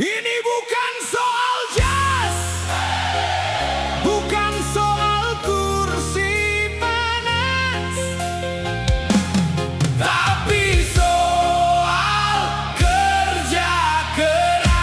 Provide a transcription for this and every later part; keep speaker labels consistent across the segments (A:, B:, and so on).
A: Ini bukan soal jas, bukan soal kursi panas, tapi soal kerja keras.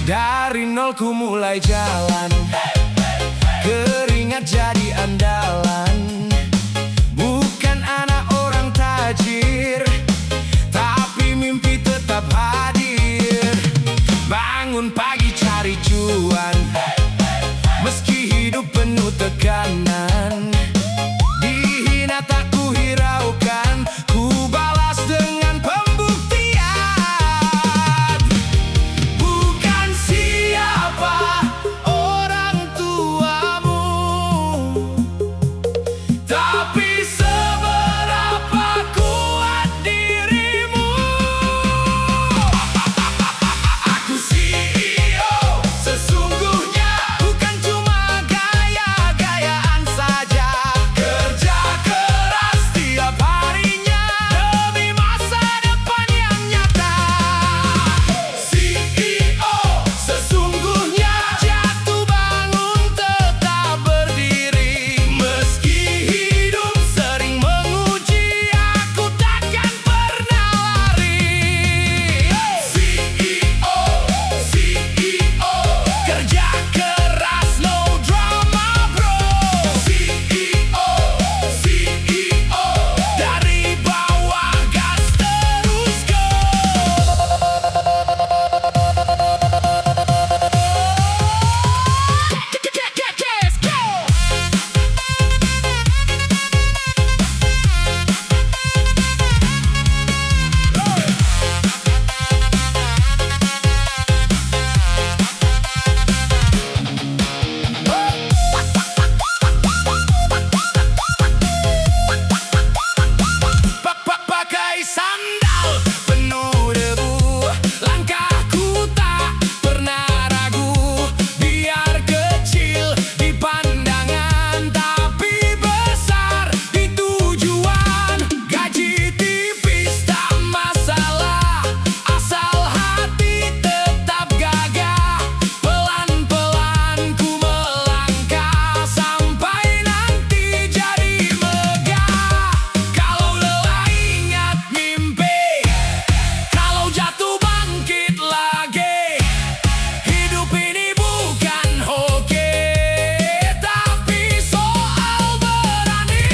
A: Dari nol ku mulai jalan, keringat jadi andalan. Bukan anak orang tajir, tapi mimpi tetap hadir. Bangun pagi cari cuan, meski hidup penuh tekanan. Dihina tak ku hiraukan, ku balas dengan pembuktian. Bukan siapa orang tuamu, tapi seberapa kuat dirimu. Aku CEO sesungguhnya, bukan cuma gaya-gayaan saja. Kerja keras tiap harinya demi masa depan yang nyata. CEO sesungguhnya, jatuh bangun tetap berdiri. Meski hidup sering menguji, aku takkan pernah lari. CEO kerja keras, no drama bro. CEO dari bawah gas terus go. Let's go. Pakai sandal penuh debu, langkahku tak pernah ragu. Biar kecil di pandangan, tapi besar di tujuan. Gaji tipis tak masalah, asal hati tetap gagah. Pelan-pelan ku melangkah, sampai nanti jadi megah. Kalau lelah ingat mimpi, kalau jatuh bangkit lagi. Hidup ini bukan hoki, tapi soal berani.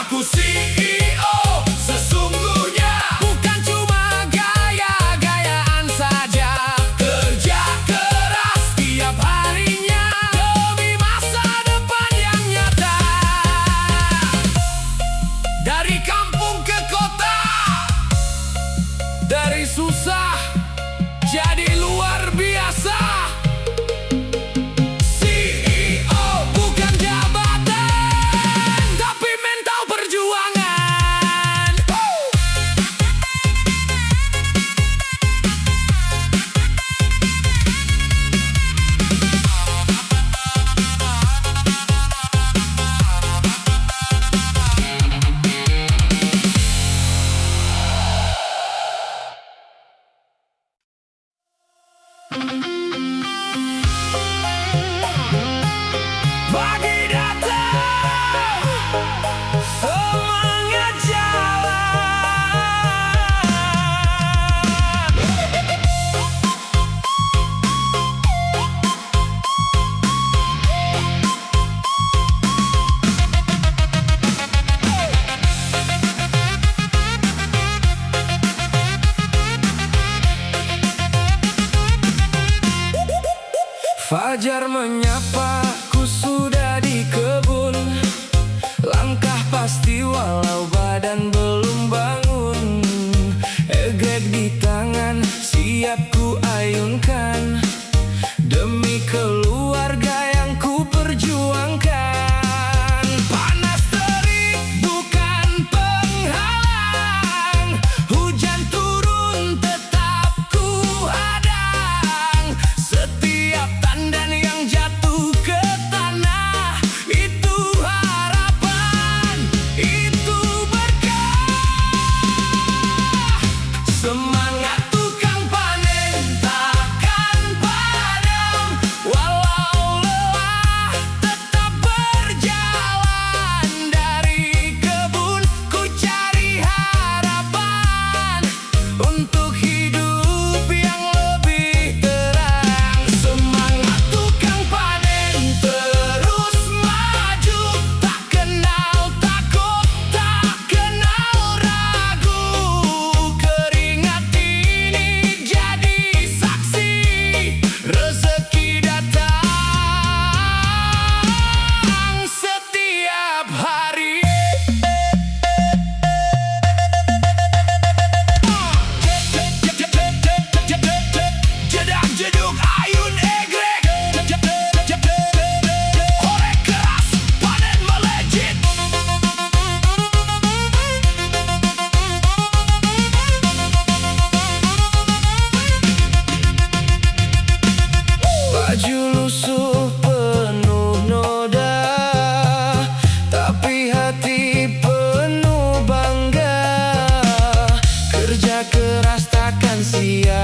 A: Aku CEO sesungguhnya, bukan cuma gaya-gayaan saja. Kerja keras tiap harinya demi masa depan yang nyata. Dari kampung ke kota, dari susah jadi luar biasa. CEO bukan jabatan, tapi mental perjuangan. Pagi datang, semangat jalan. Fajar menyapa, ku sudah di kebun. Langkah pasti walau badan belum bangun. Egreg di tangan, siap ku ayunkan. Demi keluarga yang ku perjuangkan. Panas terik bukan penghalang, hujan turun tetap ku hadang.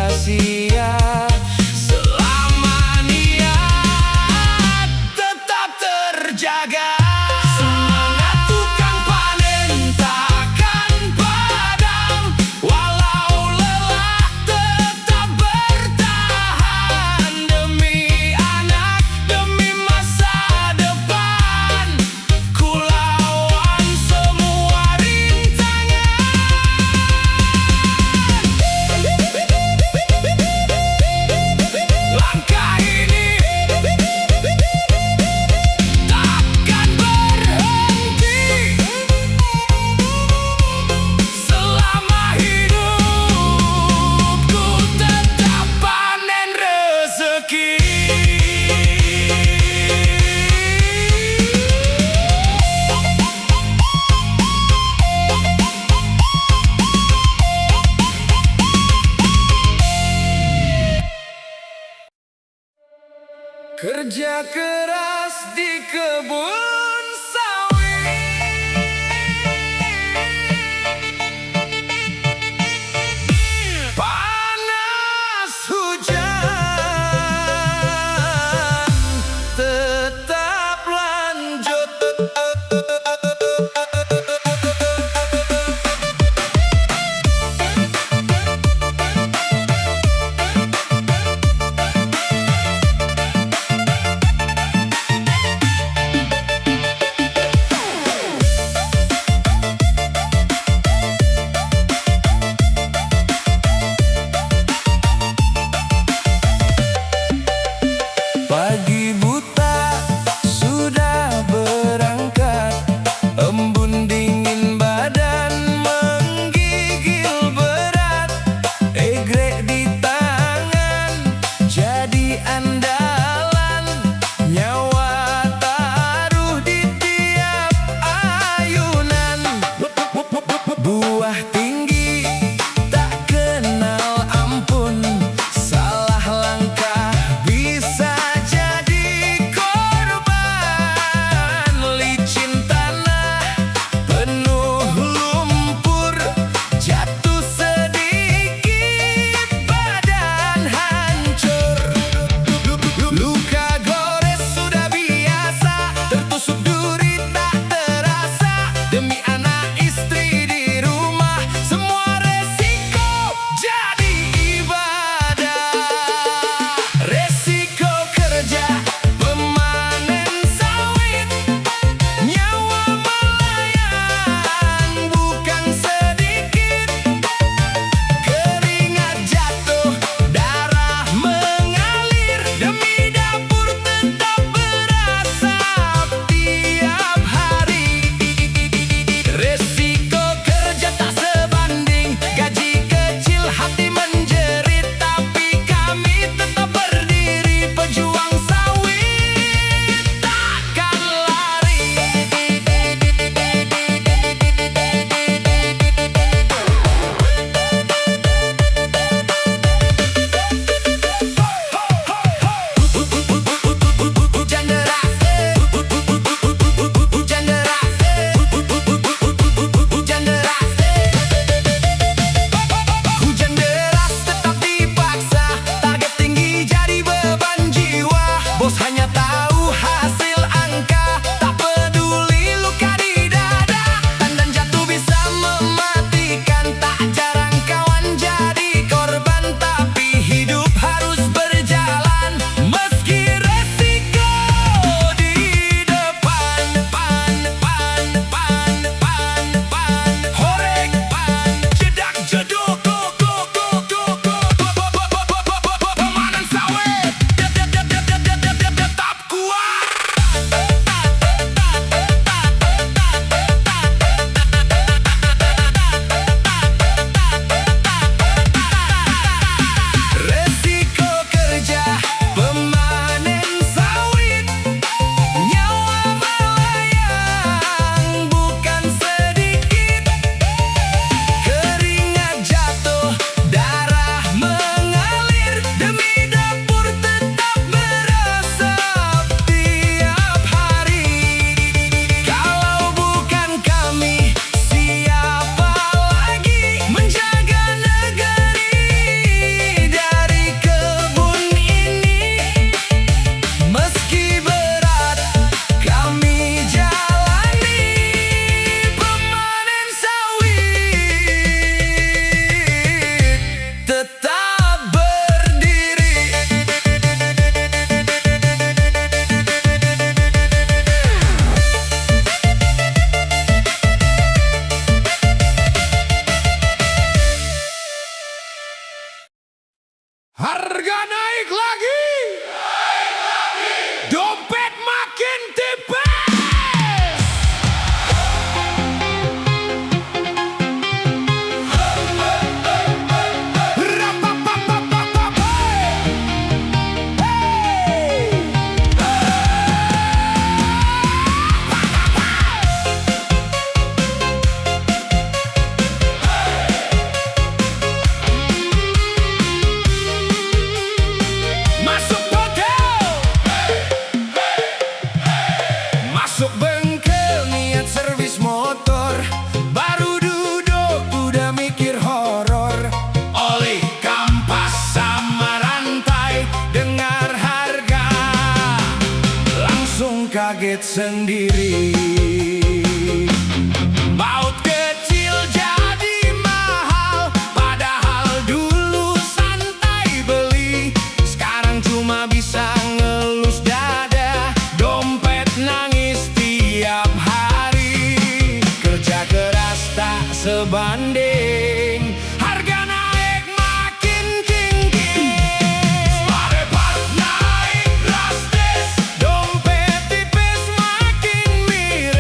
A: sia-sia selama niat tetap terjaga. Semangat tukang panen takkan padam, walau lelah tetap bertahan demi anak, demi masa depan. Ku lawan semua rintangan. Langkah ini takkan berhenti selama hidupku tetap panen rezeki. Kerja keras di kebun sawit, panas hujan tetap lanjut. Harga naik lagi. Dompet makin tipes. Masuk bengkel niat servis motor, baru duduk udah mikir horor. Oli, kampas sama rantai, dengar harga langsung kaget sendiri. Baut kecil jadi mahal, padahal dulu santai beli. Sekarang cuma bisa ngelus dada, dompet nangis tiap hari. Kerja keras tak sebanding, harga naik makin tinggi. Spare part naik drastis, dompet tipis makin miris.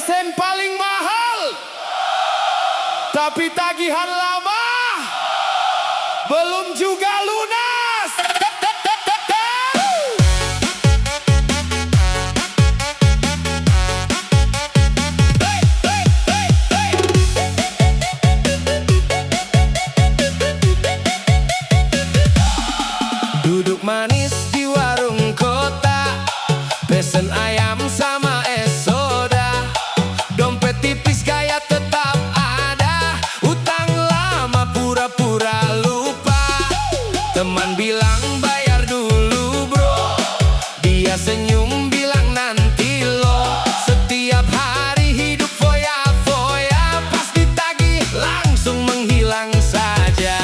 A: sen paling mahal, tapi tagihan lama belum juga lunas. Duduk manis di warung kota, pesen ayam sama es soda. Dompet tipis gaya tetap ada, utang lama pura-pura lupa. Teman bilang bayar dulu bro, dia senyum bilang nanti lo. Setiap hari hidup foya-foya, pas ditagih langsung menghilang saja.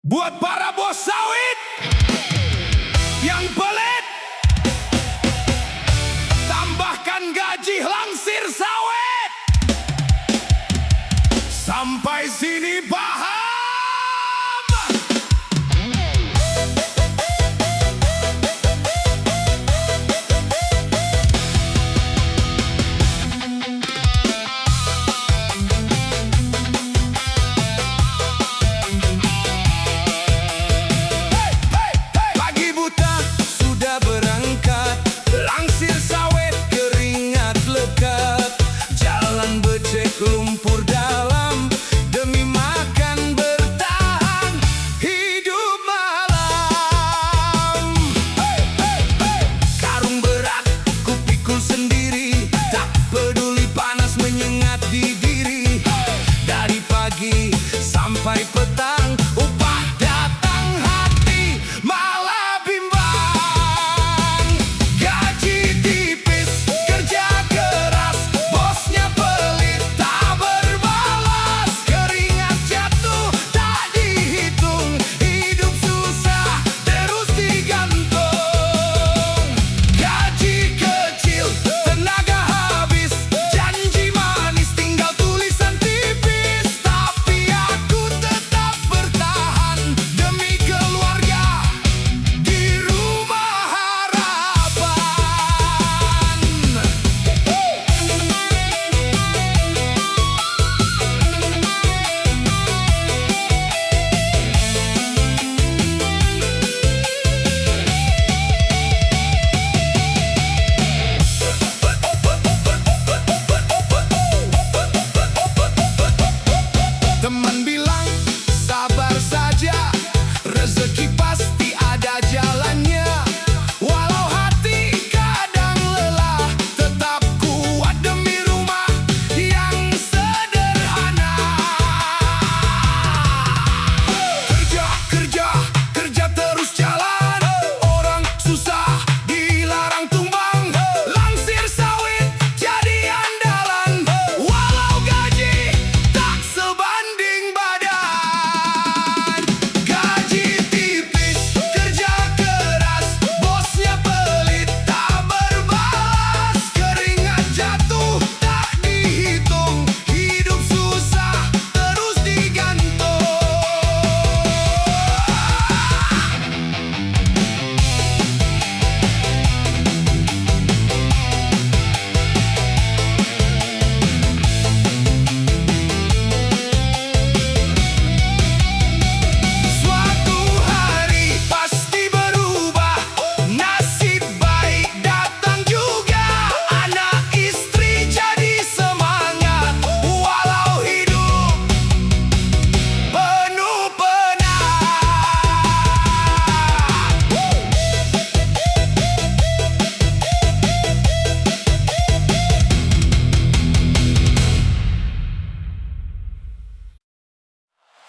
A: Buat para bos sawit yang pelit, tambahkan gaji langsir sawit. Sampai sini paham?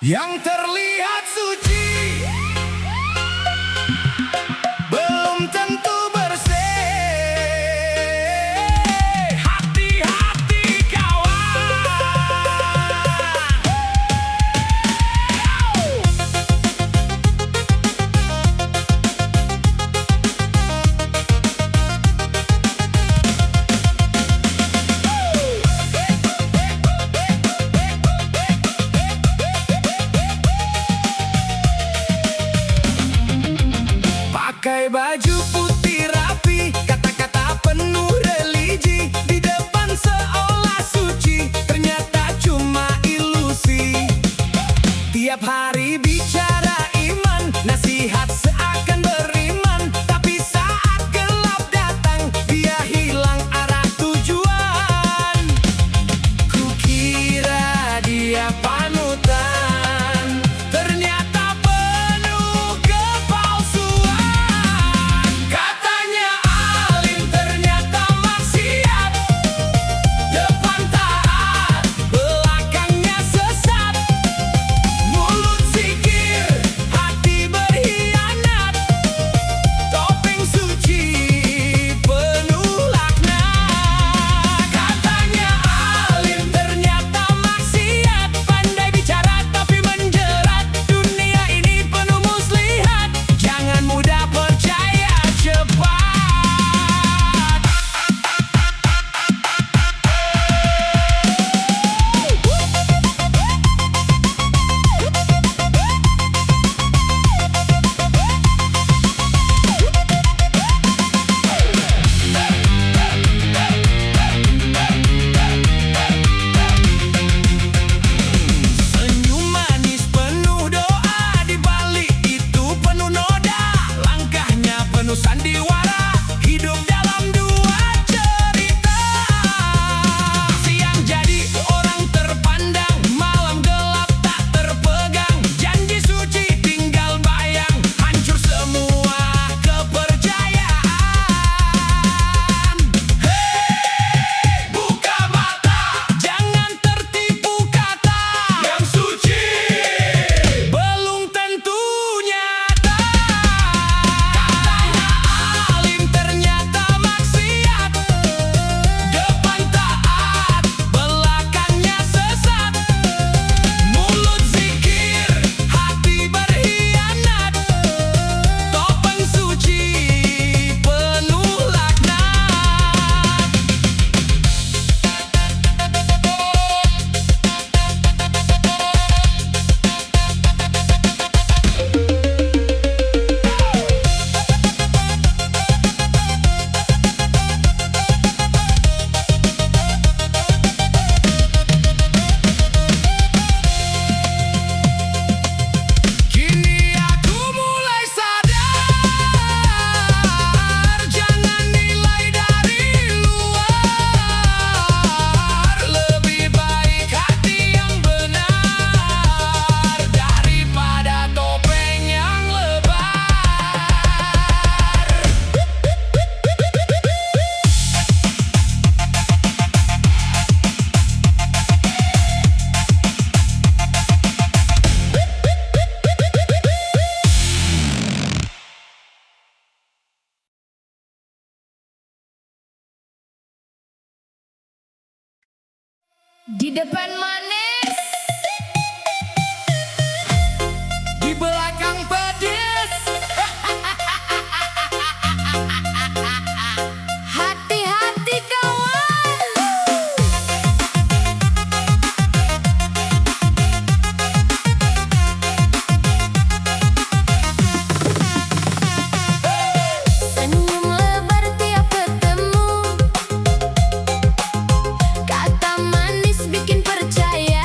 A: yang terlihat suci belum tentu bersih. Hati-hati kawan. Pakai baju putih rapi, kata-kata penuh religi, di depan seolah suci, ternyata cuma ilusi. Tiap hari bicara iman, nasihat seakan beriman, tapi saat gelap datang, dia hilang arah tujuan. Kukira dia panutan, ternyata penuh kepalsuan. Katanya alim, ternyata maksiat, depan taat, belakangnya sesat. Mulut zikir, hati berkhianat, topeng suci penuh laknat. Katanya alim, ternyata maksiat, pandai bicara tapi menjerat. Dunia ini penuh muslihat, jangan mudah percaya cepat. Senyum manis penuh doa, di balik itu penuh noda. Langkahnya penuh sandiwara, hidup dalam dua cerita. Siang jadi orang terpandang, malam gelap tak terpegang. Janji suci tinggal bayang, hancur semua kepercayaan. Hei, buka mata, jangan tertipu kata yang suci belum tentu nyata. Katanya alim, ternyata maksiat, depan taat, belakangnya sesat. Mulut zikir, hati berkhianat, topeng suci penuh laknat. Kini aku mulai sadar, jangan nilai dari luar. Lebih baik hati yang benar daripada topeng yang lebar.
B: Di depan manis,
A: Di belakang pedes,
B: hati-hati kawan. Senyum lebar tiap ketemu, kata manis bikin percaya.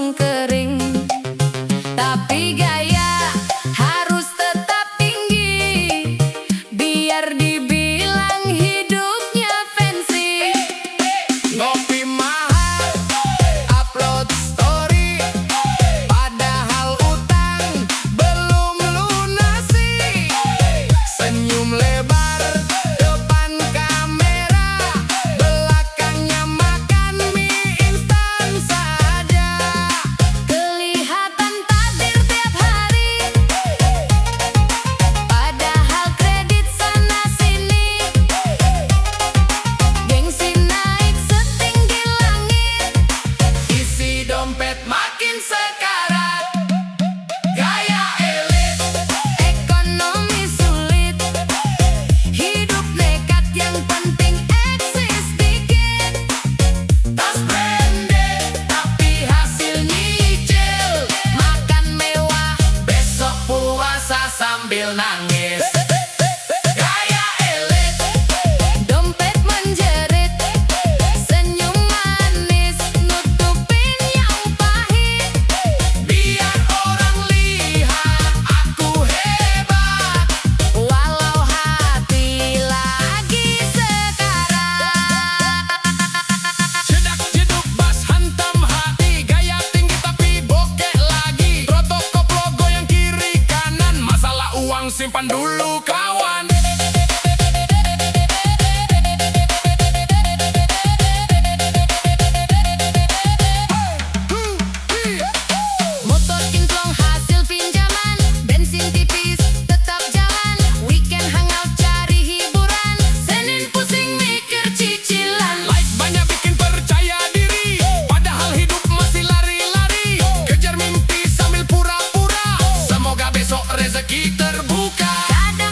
B: langsung kering. Tapi gaya harus tetap tinggi, biar dibilang hidupnya fancy.
A: Ngopi mahal, upload story, padahal utang belum lunasi. Senyum lebar depan kamera, belakangnya makan mie instan saja.
B: Kelihatan takdir tiap hari, padahal kredit sana sini. Gengsi naik setinggi langit,
A: Isi dompet makin sekarat. Gaya elit,
B: ekonomi sulit, hidup nekat yang penting eksis dikit.
A: tas branded tapi hasil nyicil.
B: Makan mewah,
A: Besok puasa sambil nangis. Gaya elit,
B: dompet menjerit, senyum manis nutupin yang pahit.
A: biar orang lihat aku hebat.
B: Walau hati lagi sekarat.
A: Jedak jeduk bas hantam hati, gaya tinggi tapi bokeh lagi. Protokop logo yang kiri kanan, masalah uang simpan dulu kawan.
B: Motor kinclong hasil pinjaman, bensin tipis tetap jalan. Weekend hangout cari hiburan, Senin pusing mikir cicilan.
A: Like banyak bikin percaya diri, padahal hidup masih lari-lari. Kejar mimpi sambil pura-pura, semoga besok rezeki terbuka.
B: Kadang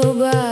B: coba.